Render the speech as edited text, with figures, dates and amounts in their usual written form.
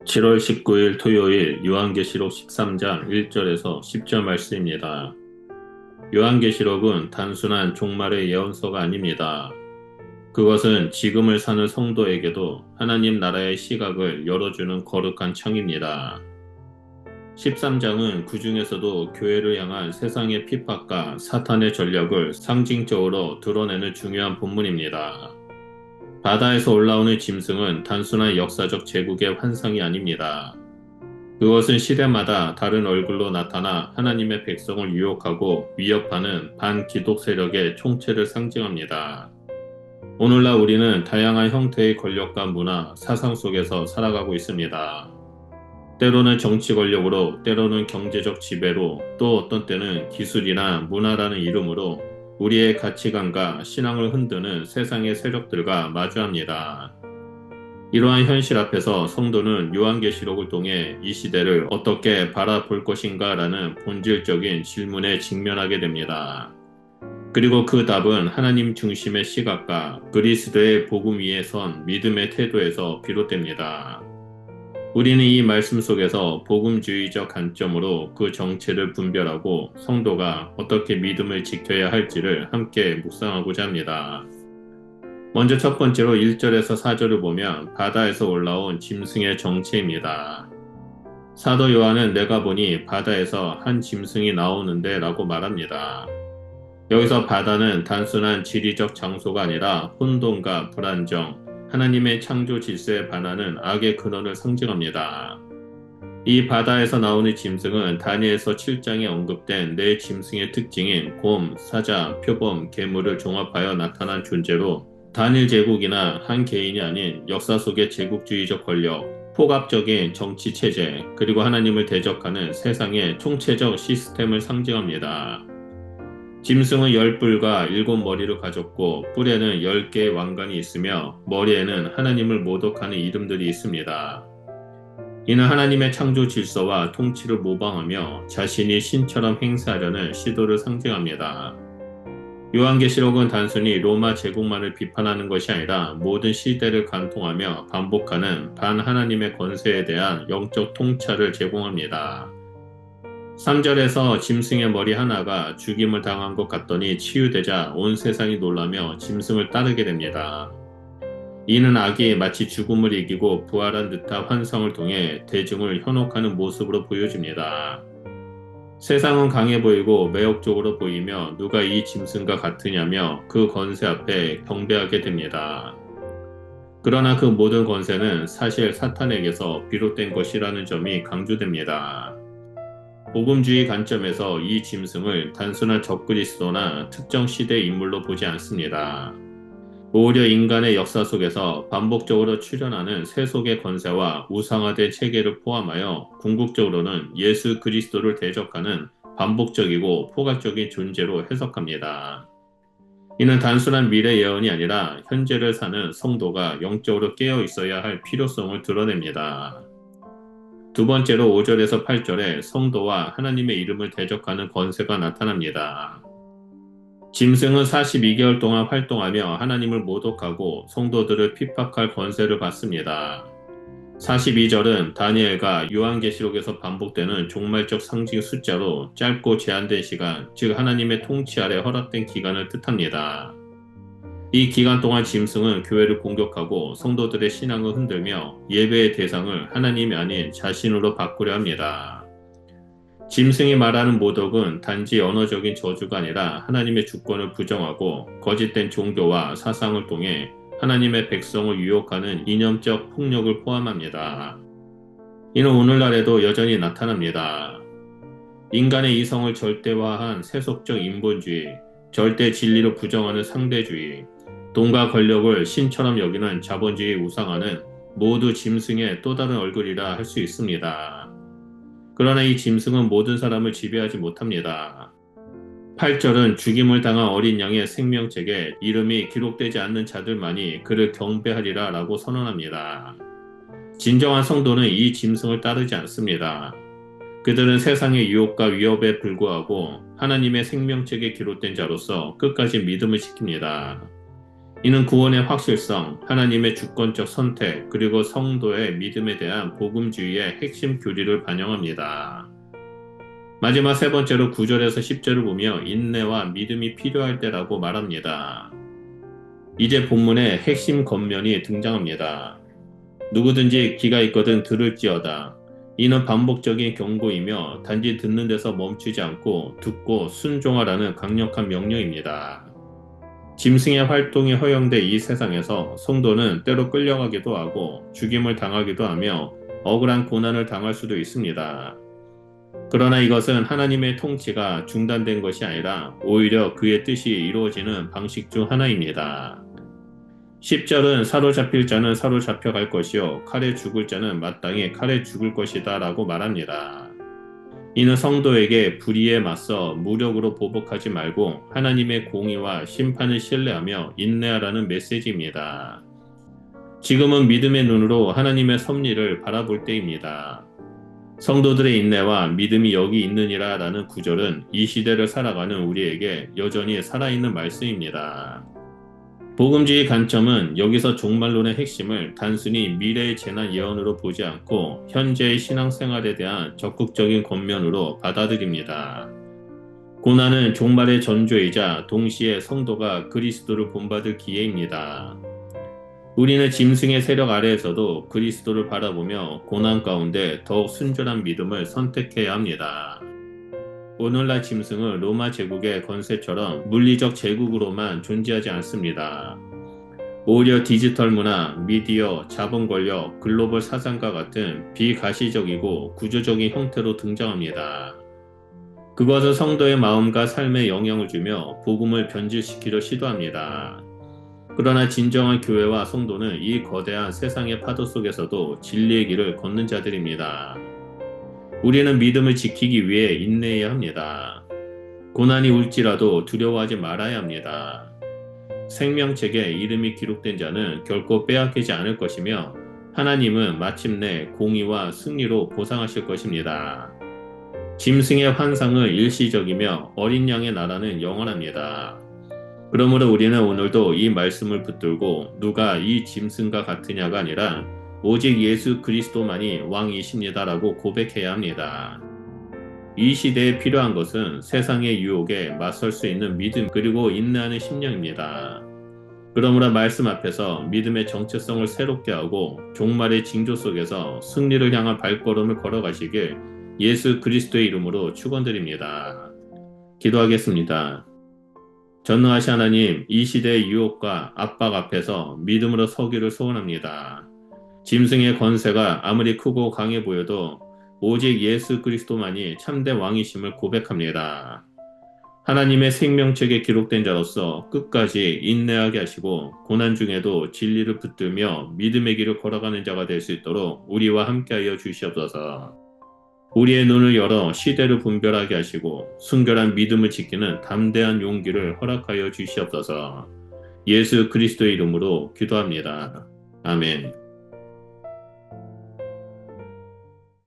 7월 19일 토요일 요한계시록 13장 1절에서 10절 말씀입니다. 요한계시록은 단순한 종말의 예언서가 아닙니다. 그것은 지금을 사는 성도에게도 하나님 나라의 시각을 열어주는 거룩한 창입니다. 13장은 그 중에서도 교회를 향한 세상의 핍박과 사탄의 전략을 상징적으로 드러내는 중요한 본문입니다. 바다에서 올라오는 짐승은 단순한 역사적 제국의 환상이 아닙니다. 그것은 시대마다 다른 얼굴로 나타나 하나님의 백성을 유혹하고 위협하는 반기독 세력의 총체를 상징합니다. 오늘날 우리는 다양한 형태의 권력과 문화, 사상 속에서 살아가고 있습니다. 때로는 정치 권력으로, 때로는 경제적 지배로, 또 어떤 때는 기술이나 문화라는 이름으로 우리의 가치관과 신앙을 흔드는 세상의 세력들과 마주합니다. 이러한 현실 앞에서 성도는 요한계시록을 통해 이 시대를 어떻게 바라볼 것인가 라는 본질적인 질문에 직면하게 됩니다. 그리고 그 답은 하나님 중심의 시각과 그리스도의 복음 위에 선 믿음의 태도에서 비롯됩니다. 우리는 이 말씀 속에서 복음주의적 관점으로 그 정체를 분별하고 성도가 어떻게 믿음을 지켜야 할지를 함께 묵상하고자 합니다. 먼저 첫 번째로 1절에서 4절을 보면 바다에서 올라온 짐승의 정체입니다. 사도 요한은 내가 보니 바다에서 한 짐승이 나오는데 라고 말합니다. 여기서 바다는 단순한 지리적 장소가 아니라 혼돈과 불안정, 하나님의 창조 질서에 반하는 악의 근원을 상징합니다. 이 바다에서 나오는 짐승은 다니엘서 7장에 언급된 네 짐승의 특징인 곰, 사자, 표범, 괴물을 종합하여 나타난 존재로 단일 제국이나 한 개인이 아닌 역사 속의 제국주의적 권력, 포갑적인 정치 체제, 그리고 하나님을 대적하는 세상의 총체적 시스템을 상징합니다. 짐승은 10뿔과 7머리를 가졌고 뿔에는 10개의 왕관이 있으며 머리에는 하나님을 모독하는 이름들이 있습니다. 이는 하나님의 창조 질서와 통치를 모방하며 자신이 신처럼 행세하려는 시도를 상징합니다. 요한계시록은 단순히 로마 제국만을 비판하는 것이 아니라 모든 시대를 관통하며 반복하는 반하나님의 권세에 대한 영적 통찰을 제공합니다. 3절에서 짐승의 머리 하나가 죽임을 당한 것 같더니 치유되자 온 세상이 놀라며 짐승을 따르게 됩니다. 이는 악이 마치 죽음을 이기고 부활한 듯한 환상을 통해 대중을 현혹하는 모습으로 보여집니다. 세상은 강해 보이고 매혹적으로 보이며 누가 이 짐승과 같으냐며 그 권세 앞에 경배하게 됩니다. 그러나 그 모든 권세는 사실 사탄에게서 비롯된 것이라는 점이 강조됩니다. 복음주의 관점에서 이 짐승을 단순한 적그리스도나 특정 시대의 인물로 보지 않습니다. 오히려 인간의 역사 속에서 반복적으로 출현하는 세속의 권세와 우상화된 체계를 포함하여 궁극적으로는 예수 그리스도를 대적하는 반복적이고 포괄적인 존재로 해석합니다. 이는 단순한 미래 예언이 아니라 현재를 사는 성도가 영적으로 깨어 있어야 할 필요성을 드러냅니다. 두 번째로 5절에서 8절에 성도와 하나님의 이름을 대적하는 권세가 나타납니다. 짐승은 42개월 동안 활동하며 하나님을 모독하고 성도들을 핍박할 권세를 받습니다. 42절은 다니엘과 요한계시록에서 반복되는 종말적 상징 숫자로 짧고 제한된 시간, 즉 하나님의 통치 아래 허락된 기간을 뜻합니다. 이 기간 동안 짐승은 교회를 공격하고 성도들의 신앙을 흔들며 예배의 대상을 하나님이 아닌 자신으로 바꾸려 합니다. 짐승이 말하는 모독은 단지 언어적인 저주가 아니라 하나님의 주권을 부정하고 거짓된 종교와 사상을 통해 하나님의 백성을 유혹하는 이념적 폭력을 포함합니다. 이는 오늘날에도 여전히 나타납니다. 인간의 이성을 절대화한 세속적 인본주의, 절대 진리를 부정하는 상대주의, 돈과 권력을 신처럼 여기는 자본주의 우상화는 모두 짐승의 또 다른 얼굴이라 할 수 있습니다. 그러나 이 짐승은 모든 사람을 지배하지 못합니다. 8절은 죽임을 당한 어린 양의 생명책에 이름이 기록되지 않는 자들만이 그를 경배하리라 라고 선언합니다. 진정한 성도는 이 짐승을 따르지 않습니다. 그들은 세상의 유혹과 위협에 불구하고 하나님의 생명책에 기록된 자로서 끝까지 믿음을 지킵니다. 이는 구원의 확실성, 하나님의 주권적 선택, 그리고 성도의 믿음에 대한 복음주의의 핵심 교리를 반영합니다. 마지막 세 번째로 9절에서 10절을 보며 인내와 믿음이 필요할 때라고 말합니다. 이제 본문의 핵심 겉면이 등장합니다. 누구든지 귀가 있거든 들을지어다. 이는 반복적인 경고이며 단지 듣는 데서 멈추지 않고 듣고 순종하라는 강력한 명령입니다. 짐승의 활동이 허용돼 이 세상에서 성도는 때로 끌려가기도 하고 죽임을 당하기도 하며 억울한 고난을 당할 수도 있습니다. 그러나 이것은 하나님의 통치가 중단된 것이 아니라 오히려 그의 뜻이 이루어지는 방식 중 하나입니다. 10절은 사로잡힐 자는 사로잡혀갈 것이요 칼에 죽을 자는 마땅히 칼에 죽을 것이다 라고 말합니다. 이는 성도에게 불의에 맞서 무력으로 보복하지 말고 하나님의 공의와 심판을 신뢰하며 인내하라는 메시지입니다. 지금은 믿음의 눈으로 하나님의 섭리를 바라볼 때입니다. 성도들의 인내와 믿음이 여기 있느니라 라는 구절은 이 시대를 살아가는 우리에게 여전히 살아있는 말씀입니다. 복음주의 관점은 여기서 종말론의 핵심을 단순히 미래의 재난 예언으로 보지 않고 현재의 신앙생활에 대한 적극적인 권면으로 받아들입니다. 고난은 종말의 전조이자 동시에 성도가 그리스도를 본받을 기회입니다. 우리는 짐승의 세력 아래에서도 그리스도를 바라보며 고난 가운데 더욱 순전한 믿음을 선택해야 합니다. 오늘날 짐승은 로마 제국의 권세처럼 물리적 제국으로만 존재하지 않습니다. 오히려 디지털 문화, 미디어, 자본 권력, 글로벌 사상과 같은 비가시적이고 구조적인 형태로 등장합니다. 그것은 성도의 마음과 삶에 영향을 주며 복음을 변질시키려 시도합니다. 그러나 진정한 교회와 성도는 이 거대한 세상의 파도 속에서도 진리의 길을 걷는 자들입니다. 우리는 믿음을 지키기 위해 인내해야 합니다. 고난이 올지라도 두려워하지 말아야 합니다. 생명책에 이름이 기록된 자는 결코 빼앗기지 않을 것이며 하나님은 마침내 공의와 승리로 보상하실 것입니다. 짐승의 환상은 일시적이며 어린 양의 나라는 영원합니다. 그러므로 우리는 오늘도 이 말씀을 붙들고 누가 이 짐승과 같으냐가 아니라 오직 예수 그리스도만이 왕이십니다라고 고백해야 합니다. 이 시대에 필요한 것은 세상의 유혹에 맞설 수 있는 믿음 그리고 인내하는 심령입니다. 그러므로 말씀 앞에서 믿음의 정체성을 새롭게 하고 종말의 징조 속에서 승리를 향한 발걸음을 걸어가시길 예수 그리스도의 이름으로 축원드립니다. 기도하겠습니다. 전능하신 하나님, 이 시대의 유혹과 압박 앞에서 믿음으로 서기를 소원합니다. 짐승의 권세가 아무리 크고 강해 보여도 오직 예수 그리스도만이 참된 왕이심을 고백합니다. 하나님의 생명책에 기록된 자로서 끝까지 인내하게 하시고 고난 중에도 진리를 붙들며 믿음의 길을 걸어가는 자가 될 수 있도록 우리와 함께하여 주시옵소서. 우리의 눈을 열어 시대를 분별하게 하시고 순결한 믿음을 지키는 담대한 용기를 허락하여 주시옵소서. 예수 그리스도의 이름으로 기도합니다. 아멘.